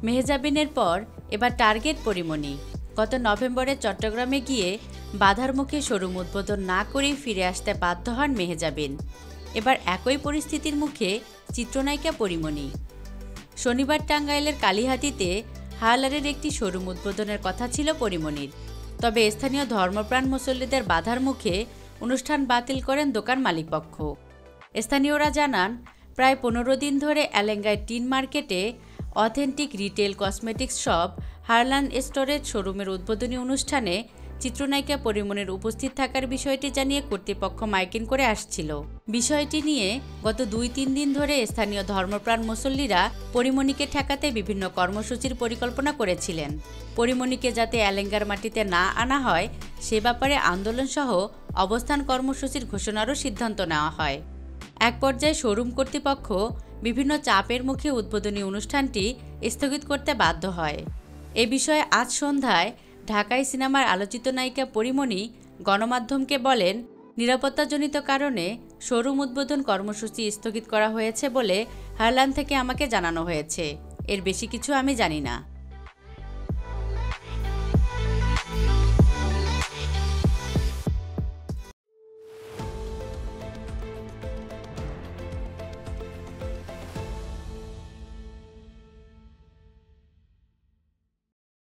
মেহজাবিনের পর এবার টার্গেট পরিমণি। গত নভেম্বরে চট্টগ্রামে গিয়ে বাধার মুখে শোরুম উদ্বোধন না করেই ফিরে আসতে বাধ্য হন মেহজাবিন। এবার একই পরিস্থিতির মুখে চিত্রনায়িকা পরিমণি। শনিবার টাঙ্গাইলের কালিহাতীতে হায়ালারের একটি শোরুম উদ্বোধনের কথা ছিল পরিমণির। তবে স্থানীয় ধর্মপ্রাণ মুসল্লিদের বাধার মুখে অনুষ্ঠান বাতিল করেন দোকান মালিকপক্ষ। স্থানীয়রা জানান, প্রায় 15 দিন ধরে এলেঙ্গায় টিন মার্কেটে authentic retail cosmetics shop Harlan storage শোরুমের উদ্বোধনী অনুষ্ঠানে চিত্রনায়িকা পরিমণির উপস্থিত থাকার বিষয়টি জানিয়ে কর্তৃপক্ষ মাইকিং করে আসছিল। বিষয়টি নিয়ে গত 2-3 দিন ধরে স্থানীয় ধর্মপ্রাণ মুসল্লিরা পরিমণিকে ঠেকাতে বিভিন্ন কর্মসূচির পরিকল্পনা করেছিলেন। পরিমণিকে যাতে এলেঙ্গার মাটিতে না আনা হয় সে ব্যাপারে আন্দোলনসহ অবস্থান কর্মসূচির ঘোষণারও সিদ্ধান্ত নেওয়া হয়। এক পর্যায়ে শোরুম কর্তৃপক্ষ বিভিন্ন চাপের মুখে উদ্বোধনী অনুষ্ঠানটি স্থগিত করতে বাধ্য হয়। এ বিষয়ে আজ সন্ধ্যায় ঢাকাই সিনেমার আলোচিত নায়িকা পরিমণি গণমাধ্যমকে বলেন, নিরাপত্তাজনিত কারণে শোরুম উদ্বোধন কর্মসূচি স্থগিত করা হয়েছে বলে হারলান থেকে আমাকে জানানো হয়েছে। এর বেশি কিছু আমি জানি না।